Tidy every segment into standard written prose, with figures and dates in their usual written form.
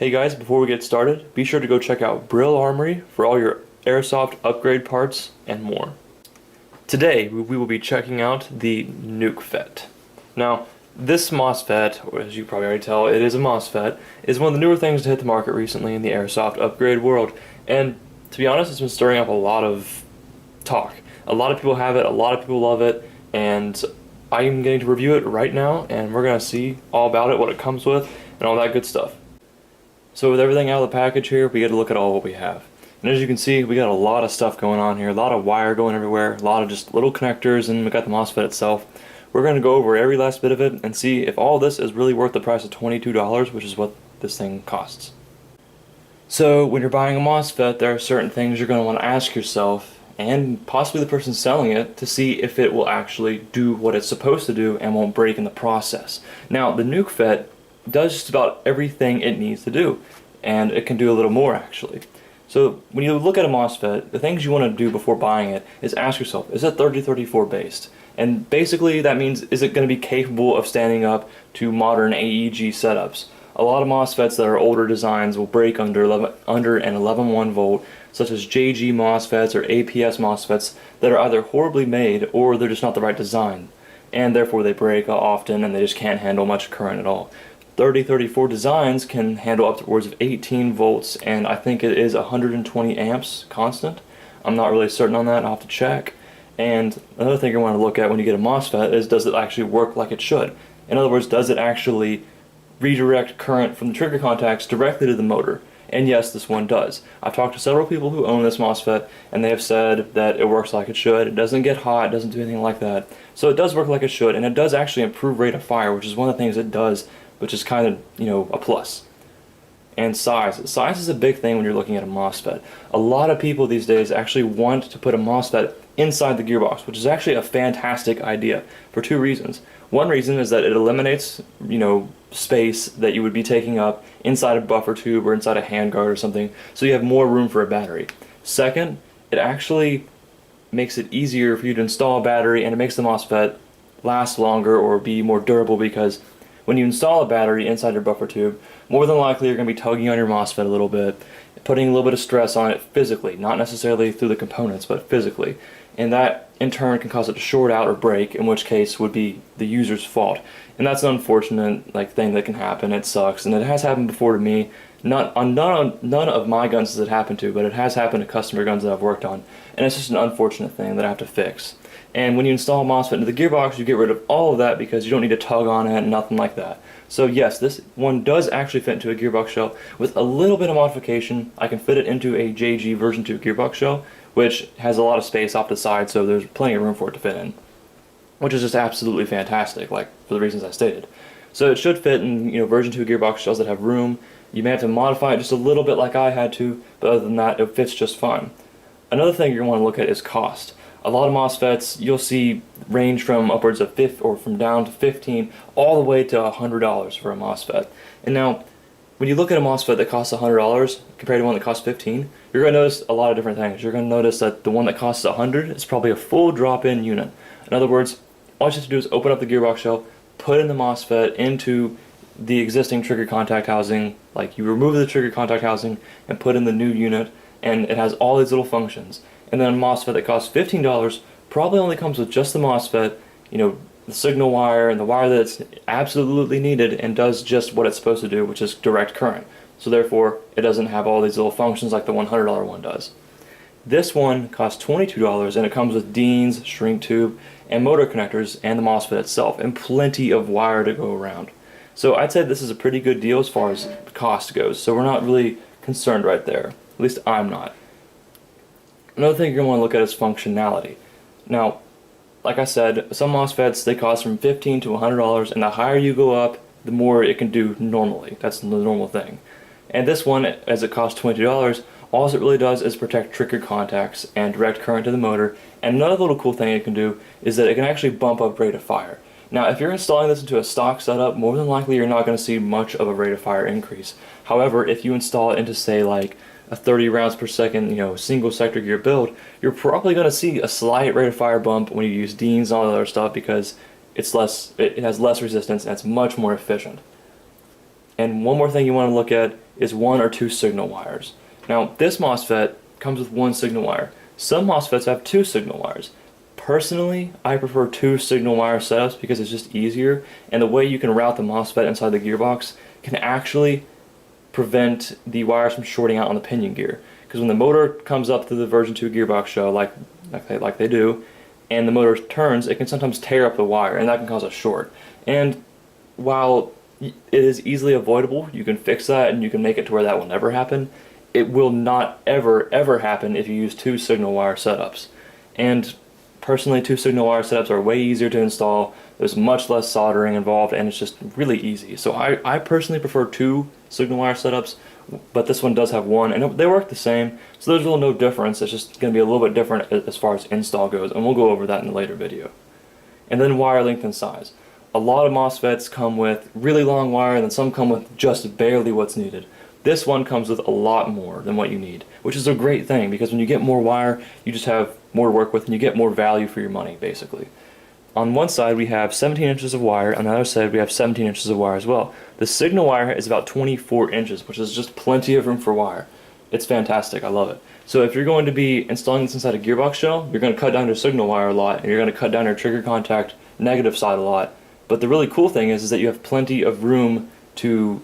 Hey guys, before we get started, be sure to go check out BrillArmory for all your airsoft upgrade parts and more. Today, we will be checking out the NukeFet. Now, this Mosfet, or as you probably already tell, it is a Mosfet, is one of the newer things to hit the market recently in the airsoft upgrade world. And to be honest, it's been stirring up a lot of talk. A lot of people have it, a lot of people love it, and I am getting to review it right now, and we're going to see all about it, what it comes with, and all that good stuff. So with everything out of the package here, we get to look at all what we have. And as you can see, we got a lot of stuff going on here, a lot of wire going everywhere, a lot of just little connectors, and we got the Mosfet itself. We're going to go over every last bit of it and see if all this is really worth the price of $22, which is what this thing costs. So when you're buying a Mosfet, there are certain things you're going to want to ask yourself, and possibly the person selling it, to see if it will actually do what it's supposed to do and won't break in the process. Now, the NukeFet does just about everything it needs to do, and it can do a little more actually. So when you look at a Mosfet, the things you want to do before buying it is ask yourself, is it 3034 based? And basically that means, is it going to be capable of standing up to modern AEG setups? A lot of Mosfets that are older designs will break under an 11.1 volt, such as JG Mosfets or APS Mosfets that are either horribly made or they're just not the right design, and therefore they break often and they just can't handle much current at all. 3034 designs can handle upwards of 18 volts, and I think it is 120 amps constant. I'm not really certain on that, I'll have to check. And another thing you want to look at when you get a Mosfet is, does it actually work like it should? In other words, does it actually redirect current from the trigger contacts directly to the motor? And yes, this one does. I've talked to several people who own this Mosfet, and they have said that it works like it should. It doesn't get hot, it doesn't do anything like that. So it does work like it should, and it does actually improve rate of fire, which is one of the things it does, which is kind of, a plus. And size. Size is a big thing when you're looking at a Mosfet. A lot of people these days actually want to put a Mosfet inside the gearbox, which is actually a fantastic idea for two reasons. One reason is that it eliminates, space that you would be taking up inside a buffer tube or inside a handguard or something, so you have more room for a battery. Second, it actually makes it easier for you to install a battery, and it makes the Mosfet last longer or be more durable, because when you install a battery inside your buffer tube, more than likely you're going to be tugging on your Mosfet a little bit, putting a little bit of stress on it physically, not necessarily through the components, but physically. And that in turn can cause it to short out or break, in which case would be the user's fault. And that's an unfortunate thing that can happen. It sucks, and it has happened before to me. None of my guns has it happened to, but it has happened to customer guns that I've worked on, and it's just an unfortunate thing that I have to fix. And when you install a Mosfet into the gearbox, you get rid of all of that because you don't need to tug on it and nothing like that. So yes, this one does actually fit into a gearbox shell with a little bit of modification. I can fit it into a JG version 2 gearbox shell, which has a lot of space off the side, so there's plenty of room for it to fit in, which is just absolutely fantastic, for the reasons I stated. So it should fit in version 2 gearbox shells that have room. You may have to modify it just a little bit like I had to, but other than that, it fits just fine. Another thing you're going to want to look at is cost. A lot of Mosfets you'll see range from upwards of from down to 15 all the way to $100 for a Mosfet. And now, when you look at a Mosfet that costs $100 compared to one that costs 15, you're going to notice a lot of different things. You're going to notice that the one that costs 100 is probably a full drop-in unit. In other words, all you have to do is open up the gearbox shell, put in the Mosfet into the existing trigger contact housing, you remove the trigger contact housing and put in the new unit, and it has all these little functions. And then a Mosfet that costs $15 probably only comes with just the Mosfet, the signal wire and the wire that's absolutely needed, and does just what it's supposed to do, which is direct current. So therefore, it doesn't have all these little functions like the $100 one does. This one costs $22, and it comes with Deans, shrink tube, and motor connectors, and the Mosfet itself, and plenty of wire to go around. So I'd say this is a pretty good deal as far as cost goes, so we're not really concerned right there. At least I'm not. Another thing you're going to want to look at is functionality. Now, like I said, some Mosfets, they cost from $15 to $100, and the higher you go up, the more it can do normally. That's the normal thing. And this one, as it costs $22, all it really does is protect trigger contacts and direct current to the motor. And another little cool thing it can do is that it can actually bump up rate of fire. Now, if you're installing this into a stock setup, more than likely you're not going to see much of a rate of fire increase. However, if you install it into, say, a 30 rounds per second, single sector gear build, you're probably going to see a slight rate of fire bump when you use Deans and all that other stuff, because it has less resistance and it's much more efficient. And one more thing you want to look at is 1 or 2 signal wires. Now this MOSFET comes with 1 signal wire. Some MOSFETs have 2 signal wires. Personally, I prefer 2 signal wire setups because it's just easier, and the way you can route the MOSFET inside the gearbox can actually prevent the wires from shorting out on the pinion gear. Because when the motor comes up to the version 2 gearbox shell, like they do, and the motor turns, it can sometimes tear up the wire, and that can cause a short. And while it is easily avoidable, you can fix that and you can make it to where that will never happen, it will not ever happen if you use 2 signal wire setups. And personally, 2 signal wire setups are way easier to install, there's much less soldering involved, and it's just really easy. So I personally prefer 2 signal wire setups, but this one does have 1, and they work the same, so there's really no difference. It's just going to be a little bit different as far as install goes, and we'll go over that in a later video. And then wire length and size. A lot of MOSFETs come with really long wire, and then some come with just barely what's needed. This one comes with a lot more than what you need, which is a great thing, because when you get more wire, you just have more to work with, and you get more value for your money, basically. On one side we have 17 inches of wire, on the other side we have 17 inches of wire as well. The signal wire is about 24 inches, which is just plenty of room for wire. It's fantastic, I love it. So if you're going to be installing this inside a gearbox shell, you're going to cut down your signal wire a lot, and you're going to cut down your trigger contact negative side a lot. But the really cool thing is that you have plenty of room to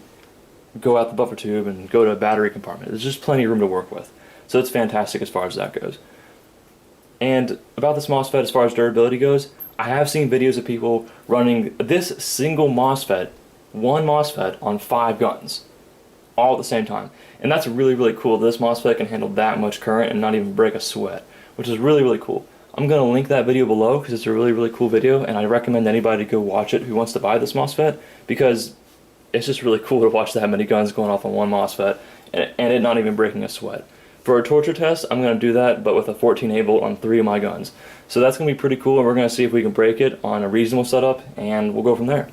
go out the buffer tube and go to a battery compartment. There's just plenty of room to work with. So it's fantastic as far as that goes. And about this MOSFET, as far as durability goes, I have seen videos of people running this single MOSFET, one MOSFET, on 5 guns, all at the same time. And that's really cool. This MOSFET can handle that much current and not even break a sweat, which is really cool. I'm going to link that video below because it's a really cool video, and I recommend anybody to go watch it who wants to buy this MOSFET, because it's just really cool to watch that many guns going off on one MOSFET and it not even breaking a sweat. For a torture test, I'm going to do that, but with a 14A bolt on 3 of my guns. So that's going to be pretty cool, and we're going to see if we can break it on a reasonable setup, and we'll go from there.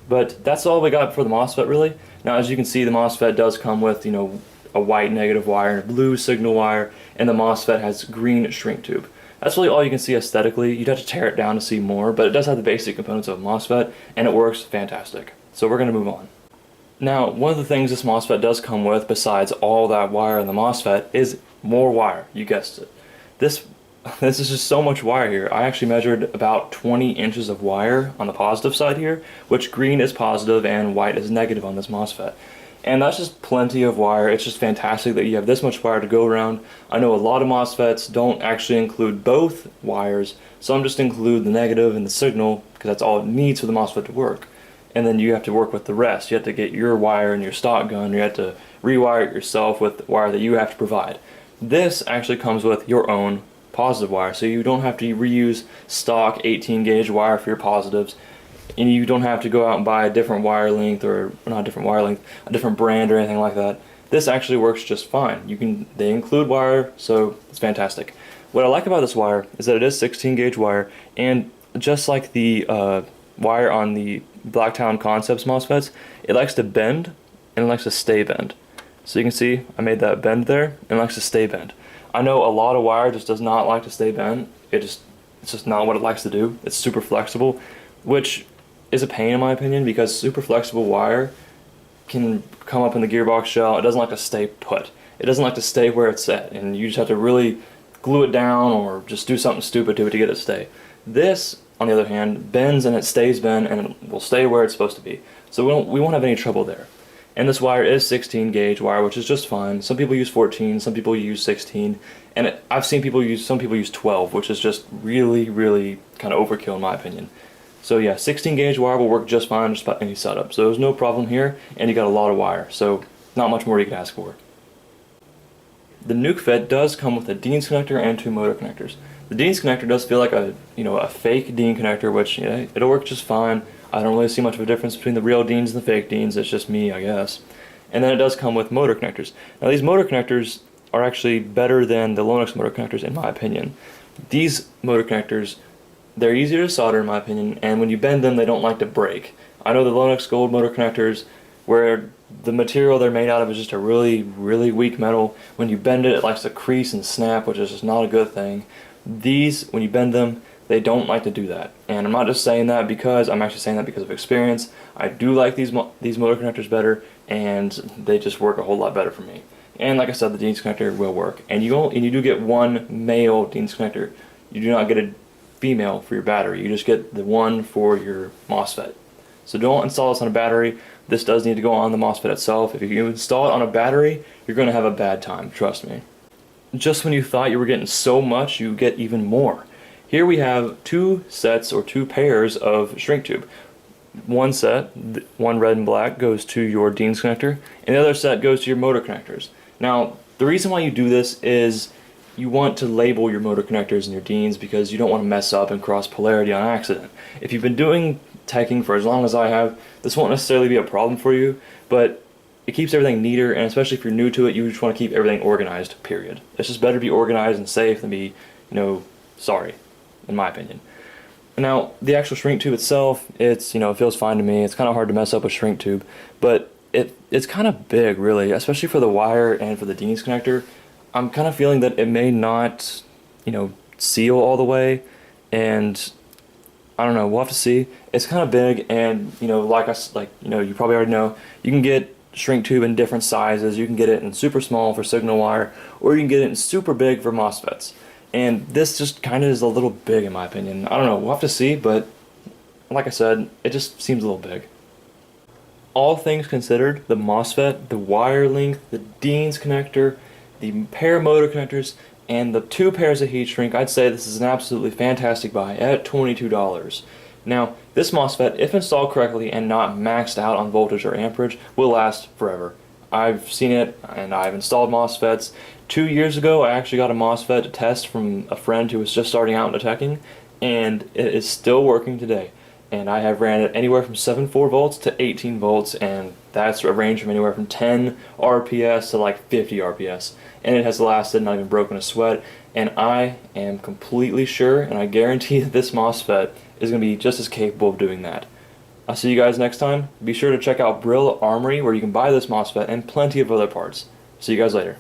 But that's all we got for the MOSFET, really. Now, as you can see, the MOSFET does come with, a white negative wire and a blue signal wire, and the MOSFET has green shrink tube. That's really all you can see aesthetically. You'd have to tear it down to see more, but it does have the basic components of a MOSFET, and it works fantastic. So we're going to move on. Now, one of the things this MOSFET does come with, besides all that wire in the MOSFET, is more wire. You guessed it. This is just so much wire here. I actually measured about 20 inches of wire on the positive side here, which green is positive and white is negative on this MOSFET. And that's just plenty of wire. It's just fantastic that you have this much wire to go around. I know a lot of MOSFETs don't actually include both wires. Some just include the negative and the signal because that's all it needs for the MOSFET to work. And then you have to work with the rest. You have to get your wire in your stock gun. You have to rewire it yourself with the wire that you have to provide. This actually comes with your own positive wire, so you don't have to reuse stock 18 gauge wire for your positives, and you don't have to go out and buy a different wire length, or not a different wire length, a different brand or anything like that. This actually works just fine. They include wire, so it's fantastic. What I like about this wire is that it is 16 gauge wire, and just like the wire on the Blacktown Concepts MOSFETs, it likes to bend and it likes to stay bent. So you can see I made that bend there, and it likes to stay bent. I know a lot of wire just does not like to stay bent. It's just not what it likes to do. It's super flexible, which is a pain in my opinion, because super flexible wire can come up in the gearbox shell. It doesn't like to stay put. It doesn't like to stay where it's at, and you just have to really glue it down or just do something stupid to it to get it to stay. This, on the other hand, bends and it stays bent and it will stay where it's supposed to be. So we won't have any trouble there. And this wire is 16 gauge wire, which is just fine. Some people use 14, some people use 16, and I've seen some people use 12, which is just really kind of overkill in my opinion. So yeah, 16 gauge wire will work just fine just about any setup. So there's no problem here, and you got a lot of wire, so not much more you can ask for. The NukeFet does come with a Dean's connector and 2 motor connectors. The Dean's connector does feel like a fake Dean connector, which it'll work just fine. I don't really see much of a difference between the real Deans and the fake Deans. It's just me, I guess. And then it does come with motor connectors. Now these motor connectors are actually better than the Lonix motor connectors in my opinion. These motor connectors, they're easier to solder in my opinion, and when you bend them they don't like to break. I know the Lonix Gold motor connectors, where the material they're made out of is just a really weak metal. When you bend it, it likes to crease and snap, which is just not a good thing. These, when you bend them, they don't like to do that. And I'm not just saying that because, I'm actually saying that because of experience. I do like these motor connectors better. and they just work a whole lot better for me. And like I said, the Dean's connector will work. And you do get one male Dean's connector. You do not get a female for your battery. You just get the one for your Mosfet. So don't install this on a battery. This does need to go on the Mosfet itself. If you install it on a battery, you're going to have a bad time, trust me. Just when you thought you were getting so much, you get even more. Here we have two sets or two pairs of shrink tube. One set, one red and black, goes to your Dean's connector, and the other set goes to your motor connectors. Now, the reason why you do this is you want to label your motor connectors and your Deans because you don't want to mess up and cross polarity on accident. If you've been doing teching for as long as I have, this won't necessarily be a problem for you, but it keeps everything neater, and especially if you're new to it, you just want to keep everything organized, period. It's just better to be organized and safe than be, sorry, in my opinion. Now, the actual shrink tube itself, it feels fine to me. It's kind of hard to mess up a shrink tube, but it's kind of big, really, especially for the wire and for the Dean's connector. I'm kind of feeling that it may not, seal all the way, and I don't know, we'll have to see. It's kind of big, and you probably already know, you can get shrink tube in different sizes. You can get it in super small for signal wire, or you can get it in super big for Mosfets. And this just kind of is a little big in my opinion. I don't know, we'll have to see, but like I said, it just seems a little big. All things considered, the Mosfet, the wire length, the Dean's connector, the pair of motor connectors, and the two pairs of heat shrink, I'd say this is an absolutely fantastic buy at $22. Now, this Mosfet, if installed correctly and not maxed out on voltage or amperage, will last forever. I've seen it, and I've installed Mosfets. 2 years ago, I actually got a Mosfet to test from a friend who was just starting out into teching, and it is still working today. And I have ran it anywhere from 7.4 volts to 18 volts, and that's a range from anywhere from 10 RPS to like 50 RPS. And it has lasted, not even broken a sweat. And I am completely sure, and I guarantee that this Mosfet is going to be just as capable of doing that. I'll see you guys next time. Be sure to check out BrillArmory, where you can buy this Mosfet and plenty of other parts. See you guys later.